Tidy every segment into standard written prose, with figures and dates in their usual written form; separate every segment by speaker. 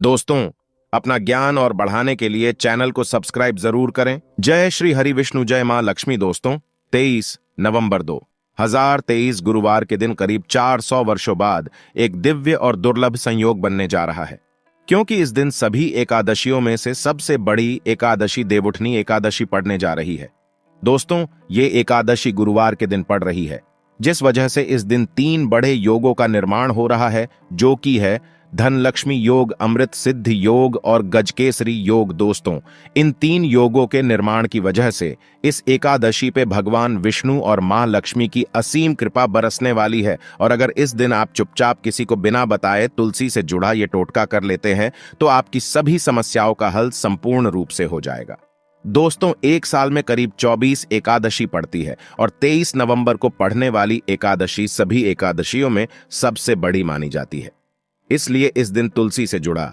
Speaker 1: दोस्तों, अपना ज्ञान और बढ़ाने के लिए चैनल को सब्सक्राइब जरूर करें। जय श्री हरि विष्णु, जय मां लक्ष्मी। दोस्तों, 23 नवंबर 2023 गुरुवार के दिन करीब 400 वर्षों बाद एक दिव्य और दुर्लभ संयोग बनने जा रहा है, क्योंकि इस दिन सभी एकादशियों में से सबसे बड़ी एकादशी देवउठनी एकादशी पड़ने जा रही है। दोस्तों, ये एकादशी गुरुवार के दिन पड़ रही है, जिस वजह से इस दिन 3 बड़े योगों का निर्माण हो रहा है, जो कि है धन लक्ष्मी योग, अमृत सिद्ध योग और गजकेसरी योग। दोस्तों, इन 3 योगों के निर्माण की वजह से इस एकादशी पे भगवान विष्णु और मां लक्ष्मी की असीम कृपा बरसने वाली है। और अगर इस दिन आप चुपचाप किसी को बिना बताए तुलसी से जुड़ा ये टोटका कर लेते हैं तो आपकी सभी समस्याओं का हल संपूर्ण रूप से हो जाएगा। दोस्तों, एक साल में करीब 24 एकादशी पड़ती है और 23 नवंबर को पढ़ने वाली एकादशी सभी एकादशियों में सबसे बड़ी मानी जाती है। इसलिए इस दिन तुलसी से जुड़ा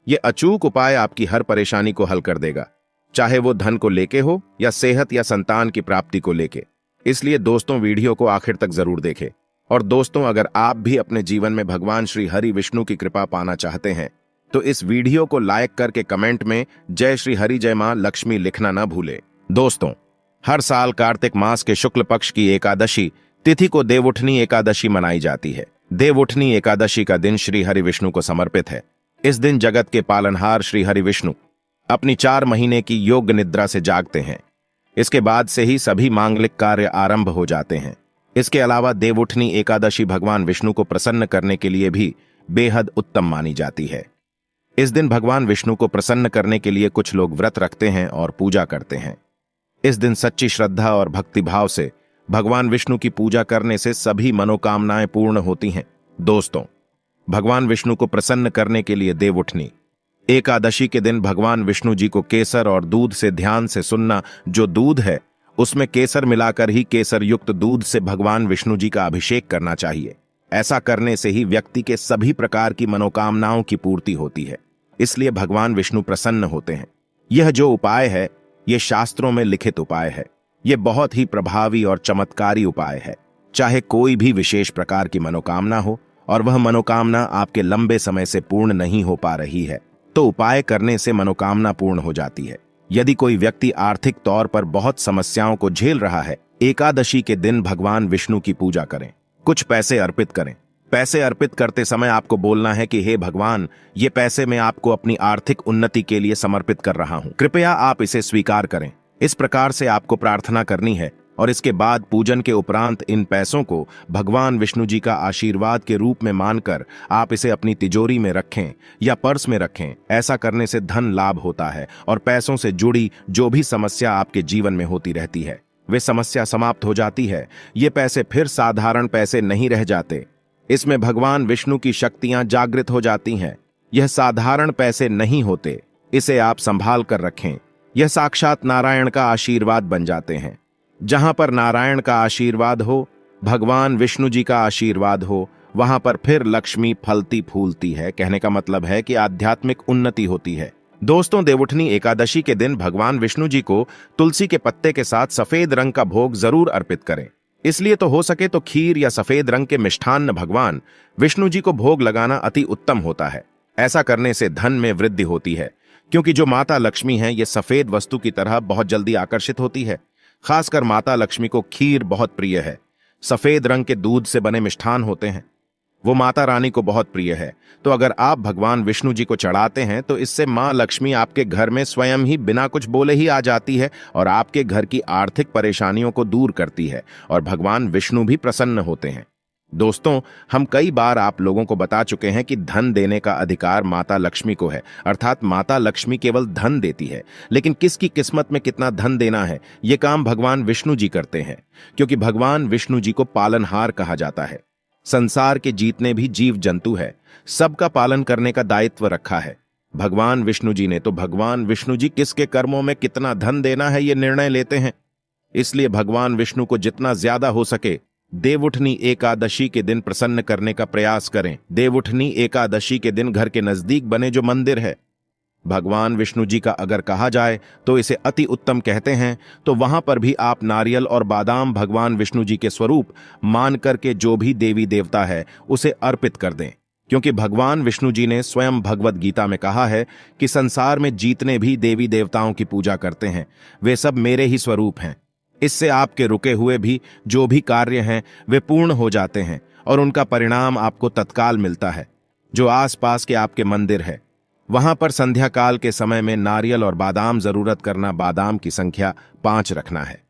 Speaker 1: ये अचूक उपाय आपकी हर परेशानी को हल कर देगा, चाहे वो धन को लेके हो या सेहत या संतान की प्राप्ति को लेके। इसलिए दोस्तों, वीडियो को आखिर तक जरूर देखें। और दोस्तों, अगर आप भी अपने जीवन में भगवान श्री हरि विष्णु की कृपा पाना चाहते हैं तो इस वीडियो को लाइक करके कमेंट में जय श्री हरि जय मां लक्ष्मी लिखना ना भूले। दोस्तों, हर साल कार्तिक मास के शुक्ल पक्ष की एकादशी तिथि को देवउठनी एकादशी मनाई जाती है। देवउठनी एकादशी का दिन श्री हरि विष्णु को समर्पित है। इस दिन जगत के पालनहार श्री हरि विष्णु अपनी 4 महीने की योग निद्रा से जागते हैं। इसके बाद से ही सभी मांगलिक कार्य आरंभ हो जाते हैं। इसके अलावा देवउठनी एकादशी भगवान विष्णु को प्रसन्न करने के लिए भी बेहद उत्तम मानी जाती है। इस दिन भगवान विष्णु को प्रसन्न करने के लिए कुछ लोग व्रत रखते हैं और पूजा करते हैं। इस दिन सच्ची श्रद्धा और भक्तिभाव से भगवान विष्णु की पूजा करने से सभी मनोकामनाएं पूर्ण होती हैं। दोस्तों, भगवान विष्णु को प्रसन्न करने के लिए देवउठनी एकादशी के दिन भगवान विष्णु जी को केसर और दूध से ध्यान से सुनना। जो दूध है उसमें केसर मिलाकर ही केसर युक्त दूध से भगवान विष्णु जी का अभिषेक करना चाहिए। ऐसा करने से ही व्यक्ति के सभी प्रकार की मनोकामनाओं की पूर्ति होती है। इसलिए भगवान विष्णु प्रसन्न होते हैं। यह जो उपाय है, यह शास्त्रों में लिखित उपाय है। यह बहुत ही प्रभावी और चमत्कारी उपाय है। चाहे कोई भी विशेष प्रकार की मनोकामना हो और वह मनोकामना आपके लंबे समय से पूर्ण नहीं हो पा रही है, तो उपाय करने से मनोकामना पूर्ण हो जाती है। यदि कोई व्यक्ति आर्थिक तौर पर बहुत समस्याओं को झेल रहा है, एकादशी के दिन भगवान विष्णु की पूजा करें, कुछ पैसे अर्पित करें। पैसे अर्पित करते समय आपको बोलना है कि हे भगवान, ये पैसे मैं आपको अपनी आर्थिक उन्नति के लिए समर्पित कर रहा हूं, कृपया आप इसे स्वीकार करें। इस प्रकार से आपको प्रार्थना करनी है और इसके बाद पूजन के उपरांत इन पैसों को भगवान विष्णु जी का आशीर्वाद के रूप में मानकर आप इसे अपनी तिजोरी में रखें या पर्स में रखें। ऐसा करने से धन लाभ होता है और पैसों से जुड़ी जो भी समस्या आपके जीवन में होती रहती है, वे समस्या समाप्त हो जाती है। ये पैसे फिर साधारण पैसे नहीं रह जाते, इसमें भगवान विष्णु की शक्तियां जागृत हो जाती हैं। यह साधारण पैसे नहीं होते, इसे आप संभाल कर रखें। यह साक्षात नारायण का आशीर्वाद बन जाते हैं। जहां पर नारायण का आशीर्वाद हो, भगवान विष्णु जी का आशीर्वाद हो, वहां पर फिर लक्ष्मी फलती फूलती है। कहने का मतलब है कि आध्यात्मिक उन्नति होती है। दोस्तों, देवउठनी एकादशी के दिन भगवान विष्णु जी को तुलसी के पत्ते के साथ सफेद रंग का भोग जरूर अर्पित करें। इसलिए तो हो सके तो खीर या सफेद रंग के मिष्ठान्न भगवान विष्णु जी को भोग लगाना अति उत्तम होता है। ऐसा करने से धन में वृद्धि होती है, क्योंकि जो माता लक्ष्मी है, ये सफेद वस्तु की तरह बहुत जल्दी आकर्षित होती है। खासकर माता लक्ष्मी को खीर बहुत प्रिय है। सफेद रंग के दूध से बने मिष्ठान होते हैं, वो माता रानी को बहुत प्रिय है। तो अगर आप भगवान विष्णु जी को चढ़ाते हैं तो इससे मां लक्ष्मी आपके घर में स्वयं ही बिना कुछ बोले ही आ जाती है और आपके घर की आर्थिक परेशानियों को दूर करती है और भगवान विष्णु भी प्रसन्न होते हैं। दोस्तों, हम कई बार आप लोगों को बता चुके हैं कि धन देने का अधिकार माता लक्ष्मी को है, अर्थात माता लक्ष्मी केवल धन देती है, लेकिन किसकी किस्मत में कितना धन देना है, ये काम भगवान विष्णु जी करते हैं, क्योंकि भगवान विष्णु जी को पालनहार कहा जाता है। संसार के जितने भी जीव जंतु है, सबका पालन करने का दायित्व रखा है भगवान विष्णु जी ने। तो भगवान विष्णु जी किसके कर्मों में कितना धन देना है, ये निर्णय लेते हैं। इसलिए भगवान विष्णु को जितना ज्यादा हो सके देवउठनी एकादशी के दिन प्रसन्न करने का प्रयास करें। देवउठनी एकादशी के दिन घर के नजदीक बने जो मंदिर है, भगवान विष्णु जी का अगर कहा जाए तो इसे अति उत्तम कहते हैं, तो वहां पर भी आप नारियल और बादाम भगवान विष्णु जी के स्वरूप मान करके जो भी देवी देवता है उसे अर्पित कर दें। क्योंकि भगवान विष्णु जी ने स्वयं भगवत गीता में कहा है कि संसार में जितने भी देवी देवताओं की पूजा करते हैं वे सब मेरे ही स्वरूप हैं। इससे आपके रुके हुए भी जो भी कार्य हैं वे पूर्ण हो जाते हैं और उनका परिणाम आपको तत्काल मिलता है। जो आसपास के आपके मंदिर है वहां पर संध्या काल के समय में नारियल और बादाम जरूरत करना, बादाम की संख्या 5 रखना है।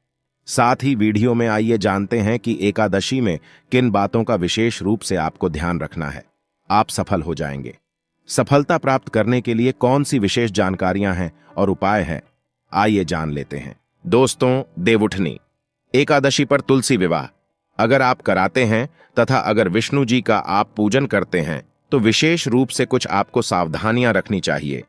Speaker 1: साथ ही वीडियो में आइए जानते हैं कि एकादशी में किन बातों का विशेष रूप से आपको ध्यान रखना है, आप सफल हो जाएंगे। सफलता प्राप्त करने के लिए कौन सी विशेष जानकारियां हैं और उपाय हैं, आइए जान लेते हैं। दोस्तों, देवउठनी एकादशी पर तुलसी विवाह अगर आप कराते हैं तथा अगर विष्णु जी का आप पूजन करते हैं तो विशेष रूप से कुछ आपको सावधानियां रखनी चाहिए,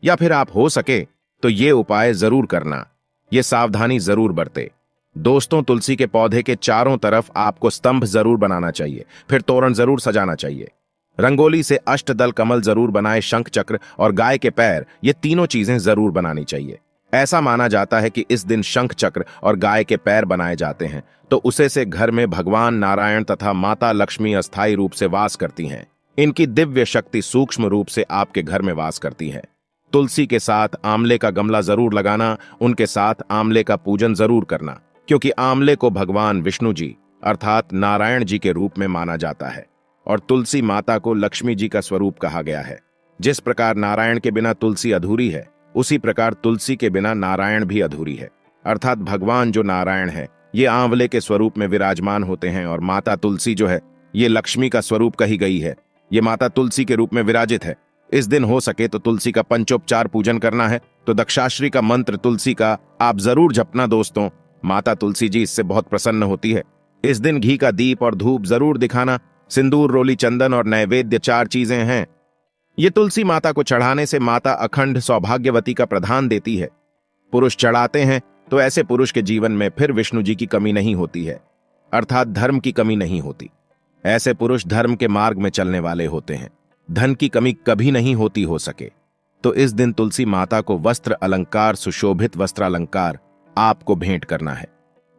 Speaker 1: या फिर आप हो सके तो ये उपाय जरूर करना, ये सावधानी जरूर बरते। दोस्तों, तुलसी के पौधे के चारों तरफ आपको स्तंभ जरूर बनाना चाहिए, फिर तोरण जरूर सजाना चाहिए। रंगोली से अष्टदल कमल जरूर बनाए, शंख चक्र और गाय के पैर, ये तीनों चीजें जरूर बनानी चाहिए। ऐसा माना जाता है कि इस दिन शंख चक्र और गाय के पैर बनाए जाते हैं तो उसे से घर में भगवान नारायण तथा माता लक्ष्मी अस्थायी रूप से वास करती हैं। इनकी दिव्य शक्ति सूक्ष्म रूप से आपके घर में वास करती है। तुलसी के साथ आंवले का गमला जरूर लगाना, उनके साथ आंवले का पूजन जरूर करना, क्योंकि आंवले को भगवान विष्णु जी अर्थात नारायण जी के रूप में माना जाता है और तुलसी माता को लक्ष्मी जी का स्वरूप कहा गया है। जिस प्रकार नारायण के बिना तुलसी अधूरी है, उसी प्रकार तुलसी के बिना नारायण भी अधूरी है। अर्थात भगवान जो नारायण है ये आंवले के स्वरूप में विराजमान होते हैं और माता तुलसी जो है ये लक्ष्मी का स्वरूप कही गई है, ये माता तुलसी के रूप में विराजित है। इस दिन हो सके तो तुलसी का पंचोपचार पूजन करना है तो दक्षाश्री का मंत्र तुलसी का आप जरूर जपना। दोस्तों, माता तुलसी जी इससे बहुत प्रसन्न होती है। इस दिन घी का दीप और धूप जरूर दिखाना। सिंदूर, रोली, चंदन और नैवेद्य 4 चीजें हैं। ये तुलसी माता को चढ़ाने से माता अखंड सौभाग्यवती का प्रदान देती है। पुरुष चढ़ाते हैं तो ऐसे पुरुष के जीवन में फिर विष्णु जी की कमी नहीं होती है, अर्थात धर्म की कमी नहीं होती। ऐसे पुरुष धर्म के मार्ग में चलने वाले होते हैं, धन की कमी कभी नहीं होती हो सके। तो इस दिन तुलसी माता को वस्त्र अलंकार, सुशोभित वस्त्रालंकार आपको भेंट करना है।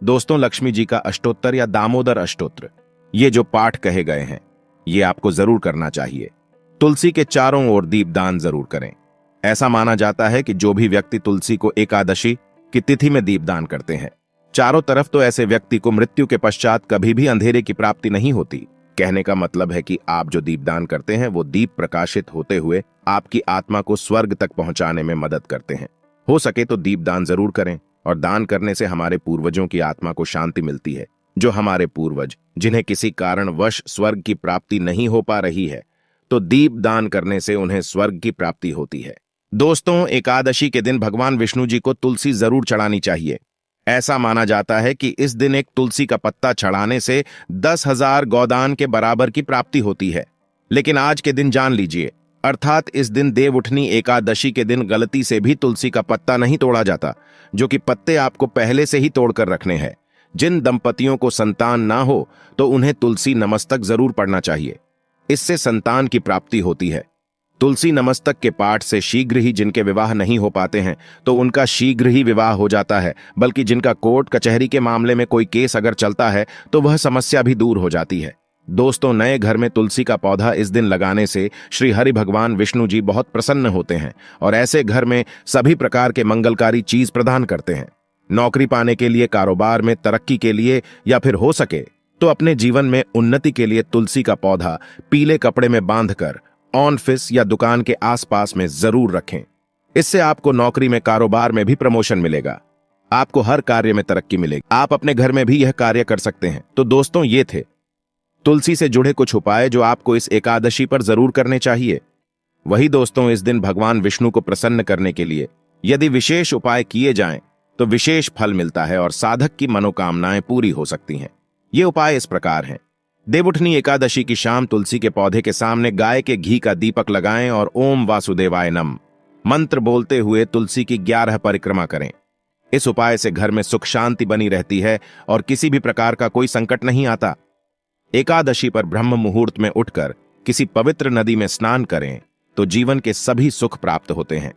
Speaker 1: दोस्तों, लक्ष्मी जी का अष्टोत्तर या दामोदर अष्टोत्र, ये जो पाठ कहे गए हैं ये आपको जरूर करना चाहिए। तुलसी के चारों ओर दीपदान जरूर करें। ऐसा माना जाता है कि जो भी व्यक्ति तुलसी को एकादशी की तिथि में दीपदान करते हैं चारों तरफ, तो ऐसे व्यक्ति को मृत्यु के पश्चात कभी भी अंधेरे की प्राप्ति नहीं होती। कहने का मतलब है कि आप जो दीपदान करते हैं वो दीप प्रकाशित होते हुए आपकी आत्मा को स्वर्ग तक पहुंचाने में मदद करते हैं। हो सके तो दीपदान जरूर करें, और दान करने से हमारे पूर्वजों की आत्मा को शांति मिलती है। जो हमारे पूर्वज जिन्हें किसी कारणवश स्वर्ग की प्राप्ति नहीं हो पा रही है, तो दीप दान करने से उन्हें स्वर्ग की प्राप्ति होती है। दोस्तों, एकादशी के दिन भगवान विष्णु जी को तुलसी जरूर चढ़ानी चाहिए। ऐसा माना जाता है कि इस दिन एक तुलसी का पत्ता चढ़ाने से 10,000 गौदान के बराबर की प्राप्ति होती है। लेकिन आज के दिन जान लीजिए, अर्थात इस दिन देवउठनी एकादशी के दिन गलती से भी तुलसी का पत्ता नहीं तोड़ा जाता, जो कि पत्ते आपको पहले से ही तोड़कर रखने हैं। जिन दंपतियों को संतान ना हो तो उन्हें तुलसी नमस्तक जरूर पढ़ना चाहिए, इससे संतान की प्राप्ति होती है। तुलसी नमस्तक के पाठ से शीघ्र ही जिनके विवाह नहीं हो पाते हैं तो उनका शीघ्र ही विवाह हो जाता है, बल्कि जिनका कोर्ट कचहरी के मामले में कोई केस अगर चलता है तो वह समस्या भी दूर हो जाती है। दोस्तों, नए घर में तुलसी का पौधा इस दिन लगाने से श्री हरि भगवान विष्णु जी बहुत प्रसन्न होते हैं और ऐसे घर में सभी प्रकार के मंगलकारी चीज प्रदान करते हैं। नौकरी पाने के लिए, कारोबार में तरक्की के लिए, या फिर हो सके तो अपने जीवन में उन्नति के लिए तुलसी का पौधा पीले कपड़े में बांधकर ऑफिस या दुकान के आसपास में जरूर रखें। इससे आपको नौकरी में, कारोबार में भी प्रमोशन मिलेगा, आपको हर कार्य में तरक्की मिलेगी। आप अपने घर में भी यह कार्य कर सकते हैं। तो दोस्तों, ये थे तुलसी से जुड़े कुछ उपाय जो आपको इस एकादशी पर जरूर करने चाहिए। वही दोस्तों, इस दिन भगवान विष्णु को प्रसन्न करने के लिए यदि विशेष उपाय किए जाएं तो विशेष फल मिलता है और साधक की मनोकामनाएं पूरी हो सकती हैं। ये उपाय इस प्रकार हैं। देवउठनी एकादशी की शाम तुलसी के पौधे के सामने गाय के घी का दीपक लगाएं और ओम वासुदेवाय नम मंत्र बोलते हुए तुलसी की 11 परिक्रमा करें। इस उपाय से घर में सुख शांति बनी रहती है और किसी भी प्रकार का कोई संकट नहीं आता। एकादशी पर ब्रह्म मुहूर्त में उठकर किसी पवित्र नदी में स्नान करें तो जीवन के सभी सुख प्राप्त होते हैं।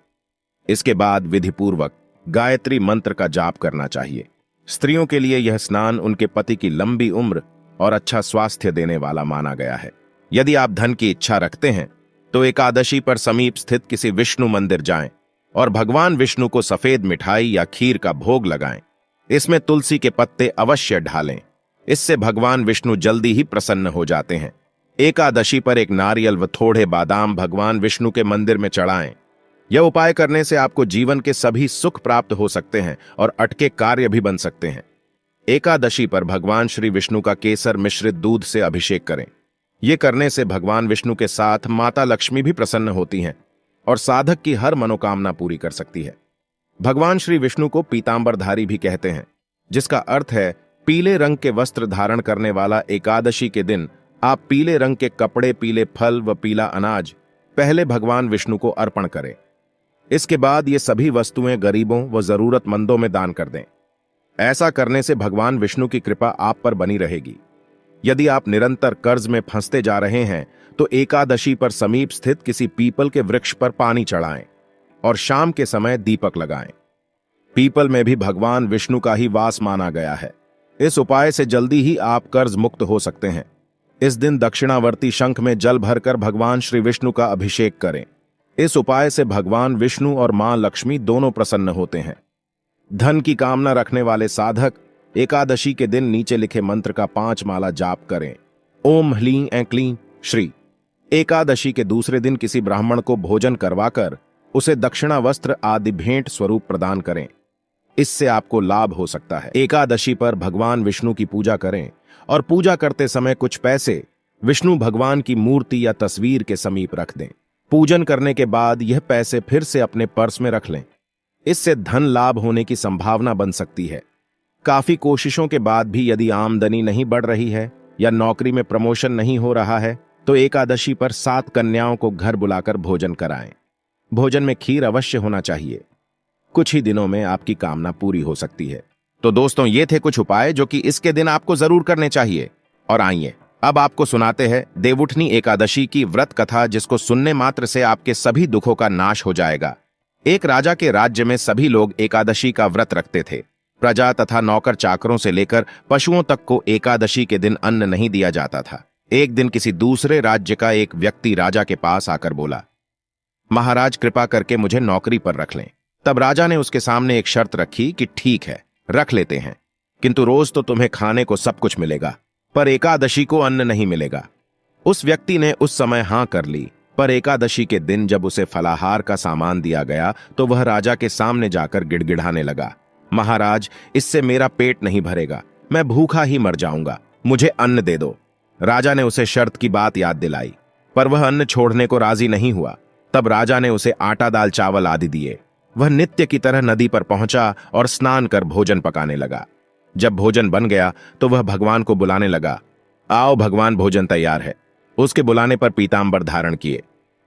Speaker 1: इसके बाद विधिपूर्वक गायत्री मंत्र का जाप करना चाहिए। स्त्रियों के लिए यह स्नान उनके पति की लंबी उम्र और अच्छा स्वास्थ्य देने वाला माना गया है। यदि आप धन की इच्छा रखते हैं तो एकादशी पर समीप स्थित किसी विष्णु मंदिर जाएं और भगवान विष्णु को सफेद मिठाई या खीर का भोग लगाएं। इसमें तुलसी के पत्ते अवश्य ढालें। इससे भगवान विष्णु जल्दी ही प्रसन्न हो जाते हैं। एकादशी पर एक नारियल व थोड़े बादाम भगवान विष्णु के मंदिर में चढ़ाएं। यह उपाय करने से आपको जीवन के सभी सुख प्राप्त हो सकते हैं और अटके कार्य भी बन सकते हैं। एकादशी पर भगवान श्री विष्णु का केसर मिश्रित दूध से अभिषेक करें। यह करने से भगवान विष्णु के साथ माता लक्ष्मी भी प्रसन्न होती हैं और साधक की हर मनोकामना पूरी कर सकती है। भगवान श्री विष्णु को पीतांबरधारी भी कहते हैं, जिसका अर्थ है पीले रंग के वस्त्र धारण करने वाला। एकादशी के दिन आप पीले रंग के कपड़े, पीले फल व पीला अनाज पहले भगवान विष्णु को अर्पण करें। इसके बाद ये सभी वस्तुएं गरीबों व जरूरतमंदों में दान कर दें। ऐसा करने से भगवान विष्णु की कृपा आप पर बनी रहेगी। यदि आप निरंतर कर्ज में फंसते जा रहे हैं तो एकादशी पर समीप स्थित किसी पीपल के वृक्ष पर पानी चढ़ाएं और शाम के समय दीपक लगाएं। पीपल में भी भगवान विष्णु का ही वास माना गया है। इस उपाय से जल्दी ही आप कर्ज मुक्त हो सकते हैं। इस दिन दक्षिणावर्ती शंख में जल भरकर भगवान श्री विष्णु का अभिषेक करें। इस उपाय से भगवान विष्णु और मां लक्ष्मी दोनों प्रसन्न होते हैं। धन की कामना रखने वाले साधक एकादशी के दिन नीचे लिखे मंत्र का 5 माला जाप करें। ओम ह्लीं ऐं क्लीं श्री। एकादशी के दूसरे दिन किसी ब्राह्मण को भोजन करवाकर उसे दक्षिणा वस्त्र आदि भेंट स्वरूप प्रदान करें। इससे आपको लाभ हो सकता है। एकादशी पर भगवान विष्णु की पूजा करें और पूजा करते समय कुछ पैसे विष्णु भगवान की मूर्ति या तस्वीर के समीप रख दें। पूजन करने के बाद यह पैसे फिर से अपने पर्स में रख लें। इससे धन लाभ होने की संभावना बन सकती है। काफी कोशिशों के बाद भी यदि आमदनी नहीं बढ़ रही है या नौकरी में प्रमोशन नहीं हो रहा है तो एकादशी पर 7 कन्याओं को घर बुलाकर भोजन कराएं। भोजन में खीर अवश्य होना चाहिए। कुछ ही दिनों में आपकी कामना पूरी हो सकती है। तो दोस्तों, ये थे कुछ उपाय जो कि इसके दिन आपको जरूर करने चाहिए। और आइए अब आपको सुनाते हैं देवउठनी एकादशी की व्रत कथा, जिसको सुनने मात्र से आपके सभी दुखों का नाश हो जाएगा। एक राजा के राज्य में सभी लोग एकादशी का व्रत रखते थे। प्रजा तथा नौकर चाकरों से लेकर पशुओं तक को एकादशी के दिन अन्न नहीं दिया जाता था। एक दिन किसी दूसरे राज्य का एक व्यक्ति राजा के पास आकर बोला, महाराज कृपा करके मुझे नौकरी पर रख लें। तब राजा ने उसके सामने एक शर्त रखी कि ठीक है, रख लेते हैं, किंतु रोज तो तुम्हें खाने को सब कुछ मिलेगा, पर एकादशी को अन्न नहीं मिलेगा। उस व्यक्ति ने उस समय हां कर ली, पर एकादशी के दिन जब उसे फलाहार का सामान दिया गया तो वह राजा के सामने जाकर गिड़गिड़ाने लगा, महाराज इससे मेरा पेट नहीं भरेगा, मैं भूखा ही मर जाऊंगा, मुझे अन्न दे दो। राजा ने उसे शर्त की बात याद दिलाई, पर वह अन्न छोड़ने को राजी नहीं हुआ। तब राजा ने उसे आटा, दाल, चावल आदि दिए। वह नित्य की तरह नदी पर पहुंचा और स्नान कर भोजन पकाने लगा। जब भोजन बन गया तो वह भगवान को बुलाने लगा, आओ भगवान, भोजन तैयार है। उसके बुलाने पर पीतांबर धारण किए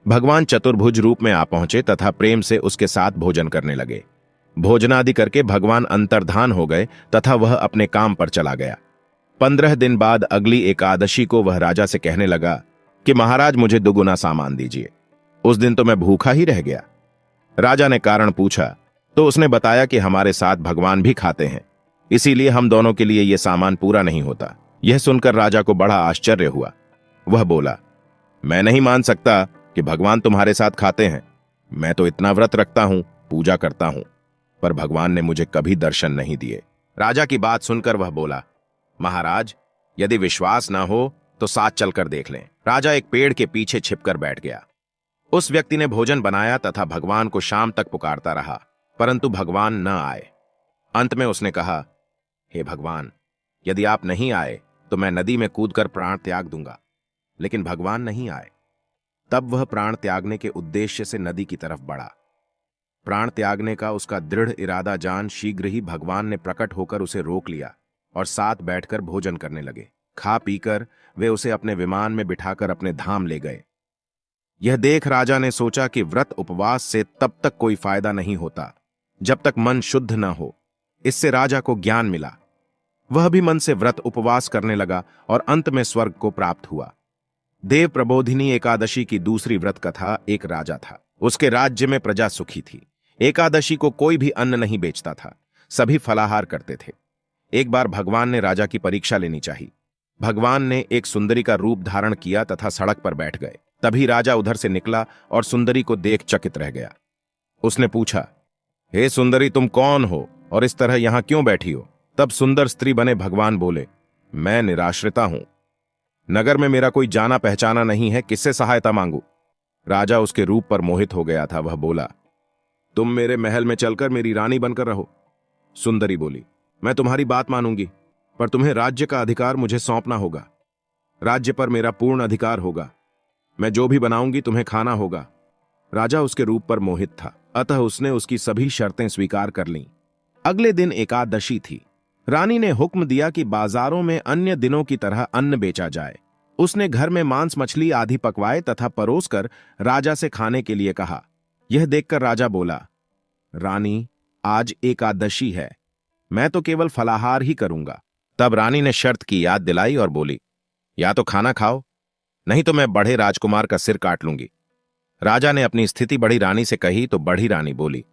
Speaker 1: भगवान चतुर्भुज रूप में आ पहुंचे तथा प्रेम से उसके साथ भोजन करने लगे। भोजनादि करके भगवान अंतर्धान हो गए तथा वह अपने काम पर चला गया। 15 दिन बाद अगली एकादशी को वह राजा से कहने लगा कि महाराज मुझे दुगुना सामान दीजिए। उस दिन तो मैं भूखा ही रह गया। राजा ने कारण पूछा तो उसने बताया कि हमारे साथ भगवान भी खाते हैं, इसीलिए हम दोनों के लिए यह सामान पूरा नहीं होता। यह सुनकर राजा को बड़ा आश्चर्य हुआ। वह बोला, मैं नहीं मान सकता कि भगवान तुम्हारे साथ खाते हैं। मैं तो इतना व्रत रखता हूं, पूजा करता हूं, पर भगवान ने मुझे कभी दर्शन नहीं दिए। राजा की बात सुनकर वह बोला, महाराज यदि विश्वास ना हो तो साथ चलकर देख लें। राजा एक पेड़ के पीछे छिपकर बैठ गया। उस व्यक्ति ने भोजन बनाया तथा भगवान को शाम तक पुकारता रहा, परंतु भगवान न आए। अंत में उसने कहा, हे भगवान, यदि आप नहीं आए तो मैं नदी में कूदकर प्राण त्याग दूंगा। लेकिन भगवान नहीं आए। तब वह प्राण त्यागने के उद्देश्य से नदी की तरफ बढ़ा। प्राण त्यागने का उसका दृढ़ इरादा जान शीघ्र ही भगवान ने प्रकट होकर उसे रोक लिया और साथ बैठकर भोजन करने लगे। खा पीकर वे उसे अपने विमान में बिठाकर अपने धाम ले गए। यह देख राजा ने सोचा कि व्रत उपवास से तब तक कोई फायदा नहीं होता जब तक मन शुद्ध न हो। इससे राजा को ज्ञान मिला। वह भी मन से व्रत उपवास करने लगा और अंत में स्वर्ग को प्राप्त हुआ। देव प्रबोधिनी एकादशी की दूसरी व्रत कथा। एक राजा था, उसके राज्य में प्रजा सुखी थी। एकादशी को कोई भी अन्न नहीं बेचता था, सभी फलाहार करते थे। एक बार भगवान ने राजा की परीक्षा लेनी चाहिए। भगवान ने एक सुंदरी का रूप धारण किया तथा सड़क पर बैठ गए। तभी राजा उधर से निकला और सुंदरी को देख चकित रह गया। उसने पूछा, हे सुंदरी, तुम कौन हो और इस तरह यहां क्यों बैठी हो? तब सुंदर स्त्री बने भगवान बोले, मैं निराश्रिता हूं, नगर में मेरा कोई जाना पहचाना नहीं है, किससे सहायता मांगू? राजा उसके रूप पर मोहित हो गया था। वह बोला, तुम मेरे महल में चलकर मेरी रानी बनकर रहो। सुंदरी बोली, मैं तुम्हारी बात मानूंगी, पर तुम्हें राज्य का अधिकार मुझे सौंपना होगा। राज्य पर मेरा पूर्ण अधिकार होगा। मैं जो भी बनाऊंगी तुम्हें खाना होगा। राजा उसके रूप पर मोहित था, अतः उसने उसकी सभी शर्तें स्वीकार कर लीं। अगले दिन एकादशी थी। रानी ने हुक्म दिया कि बाजारों में अन्य दिनों की तरह अन्न बेचा जाए। उसने घर में मांस मछली आदि पकवाए तथा परोसकर राजा से खाने के लिए कहा। यह देखकर राजा बोला, रानी, आज एकादशी है, मैं तो केवल फलाहार ही करूंगा। तब रानी ने शर्त की याद दिलाई और बोली, या तो खाना खाओ, नहीं तो मैं बढ़े राजकुमार का सिर काट लूंगी। राजा ने अपनी स्थिति बड़ी रानी से कही तो बड़ी रानी बोली,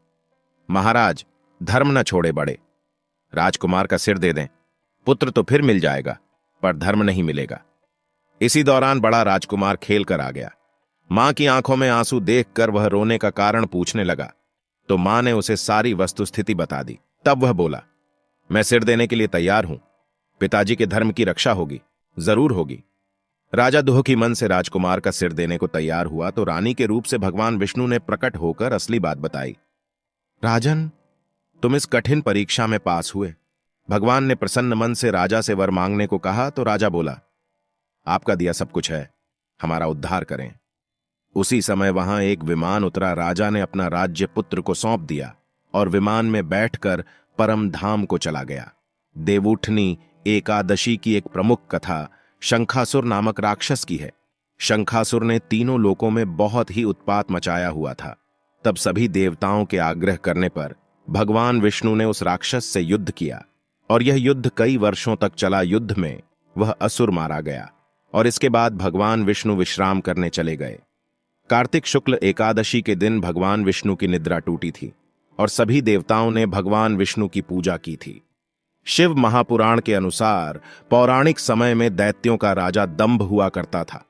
Speaker 1: महाराज, धर्म न छोड़े बड़े, राजकुमार का सिर दे दें, पुत्र तो फिर मिल जाएगा, पर धर्म नहीं मिलेगा। इसी दौरान बड़ा राजकुमार खेल कर आ गया। मां की आंखों में आंसू देखकर वह रोने का कारण पूछने लगा, तो मां ने उसे सारी वस्तुस्थिति बता दी। तब वह बोला, मैं सिर देने के लिए तैयार हूं, पिताजी के धर्म की रक्षा होगी, जरूर होगी। राजा दुखी मन से राजकुमार का सिर देने को तैयार हुआ तो रानी के रूप से भगवान विष्णु ने प्रकट होकर असली बात बताई। राजन, तुम इस कठिन परीक्षा में पास हुए। भगवान ने प्रसन्न मन से राजा से वर मांगने को कहा तो राजा बोला, आपका दिया सब कुछ है, हमारा उद्धार करें। उसी समय वहां एक विमान उतरा। राजा ने अपना राज्य पुत्र को सौंप दिया और विमान में बैठकर परम धाम को चला गया। देवउठनी एकादशी की एक प्रमुख कथा शंखासुर नामक राक्षस की है। शंखासुर ने तीनों लोकों में बहुत ही उत्पात मचाया हुआ था। तब सभी देवताओं के आग्रह करने पर भगवान विष्णु ने उस राक्षस से युद्ध किया और यह युद्ध कई वर्षों तक चला। युद्ध में वह असुर मारा गया और इसके बाद भगवान विष्णु विश्राम करने चले गए। कार्तिक शुक्ल एकादशी के दिन भगवान विष्णु की निद्रा टूटी थी और सभी देवताओं ने भगवान विष्णु की पूजा की थी। शिव महापुराण के अनुसार पौराणिक समय में दैत्यों का राजा दंभ हुआ करता था।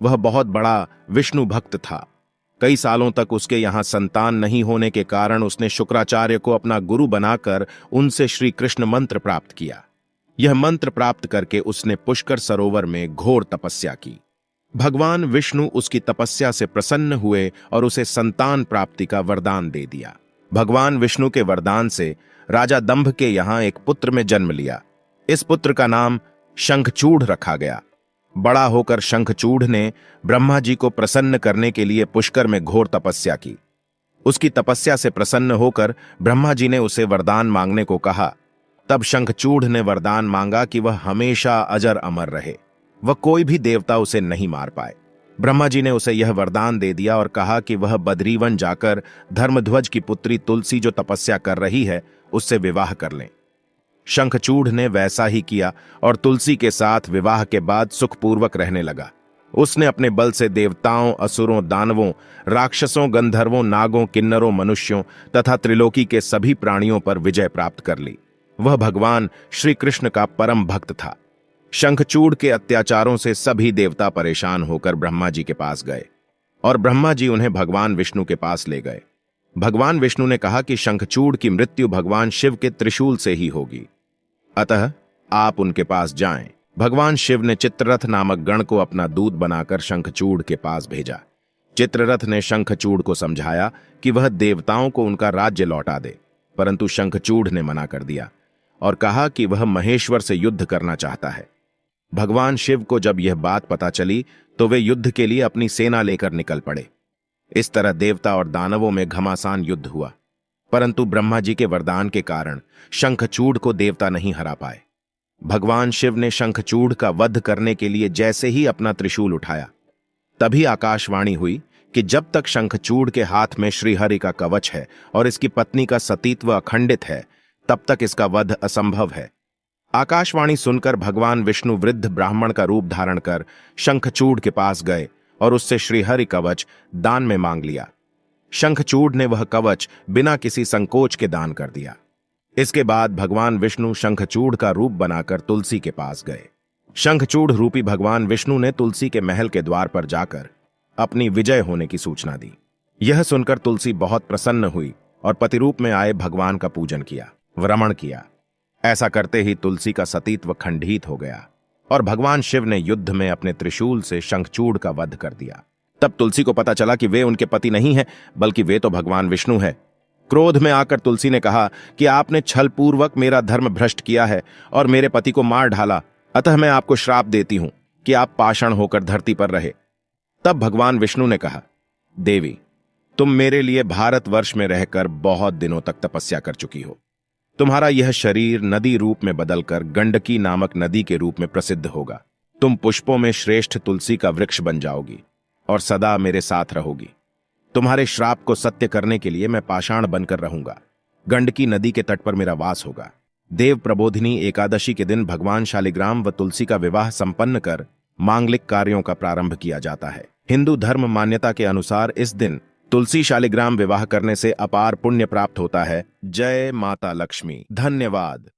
Speaker 1: वह बहुत बड़ा विष्णु भक्त था। कई सालों तक उसके यहां संतान नहीं होने के कारण उसने शुक्राचार्य को अपना गुरु बनाकर उनसे श्री कृष्ण मंत्र प्राप्त किया। यह मंत्र प्राप्त करके उसने पुष्कर सरोवर में घोर तपस्या की। भगवान विष्णु उसकी तपस्या से प्रसन्न हुए और उसे संतान प्राप्ति का वरदान दे दिया। भगवान विष्णु के वरदान से राजा दंभ के यहां एक पुत्र में जन्म लिया। इस पुत्र का नाम शंखचूड़ रखा गया। बड़ा होकर शंखचूड़ ने ब्रह्मा जी को प्रसन्न करने के लिए पुष्कर में घोर तपस्या की। उसकी तपस्या से प्रसन्न होकर ब्रह्मा जी ने उसे वरदान मांगने को कहा। तब शंखचूड़ ने वरदान मांगा कि वह हमेशा अजर अमर रहे, वह कोई भी देवता उसे नहीं मार पाए। ब्रह्मा जी ने उसे यह वरदान दे दिया और कहा कि वह बद्रीवन जाकर धर्मध्वज की पुत्री तुलसी जो तपस्या कर रही है उससे विवाह कर लें। शंखचूड़ ने वैसा ही किया और तुलसी के साथ विवाह के बाद सुखपूर्वक रहने लगा। उसने अपने बल से देवताओं, असुरों, दानवों, राक्षसों, गंधर्वों, नागों, किन्नरों, मनुष्यों तथा त्रिलोकी के सभी प्राणियों पर विजय प्राप्त कर ली। वह भगवान श्री कृष्ण का परम भक्त था। शंखचूड़ के अत्याचारों से सभी देवता परेशान होकर ब्रह्मा जी के पास गए और ब्रह्मा जी उन्हें भगवान विष्णु के पास ले गए। भगवान विष्णु ने कहा कि शंखचूड़ की मृत्यु भगवान शिव के त्रिशूल से ही होगी, अतः आप उनके पास जाएं। भगवान शिव ने चित्ररथ नामक गण को अपना दूत बनाकर शंखचूड़ के पास भेजा। चित्ररथ ने शंखचूड़ को समझाया कि वह देवताओं को उनका राज्य लौटा दे, परंतु शंखचूड़ ने मना कर दिया और कहा कि वह महेश्वर से युद्ध करना चाहता है। भगवान शिव को जब यह बात पता चली तो वे युद्ध के लिए अपनी सेना लेकर निकल पड़े। इस तरह देवता और दानवों में घमासान युद्ध हुआ, परंतु ब्रह्मा जी के वरदान के कारण शंखचूड़ को देवता नहीं हरा पाए। भगवान शिव ने शंखचूड़ का वध करने के लिए जैसे ही अपना त्रिशूल उठाया, तभी आकाशवाणी हुई कि जब तक शंखचूड़ के हाथ में श्रीहरि का कवच है और इसकी पत्नी का सतीत्व अखंडित है, तब तक इसका वध असंभव है। आकाशवाणी सुनकर भगवान विष्णु वृद्ध ब्राह्मण का रूप धारण कर शंखचूड़ के पास गए और उससे श्रीहरि कवच दान में मांग लिया। शंखचूड़ ने वह कवच बिना किसी संकोच के दान कर दिया। इसके बाद भगवान विष्णु शंखचूड़ का रूप बनाकर तुलसी के पास गए शंखचूड़ रूपी भगवान विष्णु ने तुलसी के महल के द्वार पर जाकर अपनी विजय होने की सूचना दी। यह सुनकर तुलसी बहुत प्रसन्न हुई और पतिरूप में आए भगवान का पूजन किया, व्रमण किया। ऐसा करते ही तुलसी का सतीत्व खंडित हो गया और भगवान शिव ने युद्ध में अपने त्रिशूल से शंखचूड़ का वध कर दिया। तब तुलसी को पता चला कि वे उनके पति नहीं हैं, बल्कि वे तो भगवान विष्णु है। क्रोध में आकर तुलसी ने कहा कि आपने छलपूर्वक मेरा धर्म भ्रष्ट किया है और मेरे पति को मार डाला, अतः मैं आपको श्राप देती हूं कि आप पाषाण होकर धरती पर रहे। तब भगवान विष्णु ने कहा, देवी, तुम मेरे लिए भारतवर्ष में रहकर बहुत दिनों तक तपस्या कर चुकी हो। तुम्हारा यह शरीर नदी रूप में बदलकर गंडकी नामक नदी के रूप में प्रसिद्ध होगा। तुम पुष्पों में श्रेष्ठ तुलसी का वृक्ष बन जाओगी और सदा मेरे साथ रहोगी। तुम्हारे श्राप को सत्य करने के लिए मैं पाषाण बनकर रहूंगा। गंडकी नदी के तट पर मेरा वास होगा। देव प्रबोधिनी एकादशी के दिन भगवान शालिग्राम व तुलसी का विवाह संपन्न कर मांगलिक कार्यों का प्रारंभ किया जाता है। हिंदू धर्म मान्यता के अनुसार इस दिन तुलसी शालिग्राम विवाह करने से अपार पुण्य प्राप्त होता है। जय माता लक्ष्मी। धन्यवाद।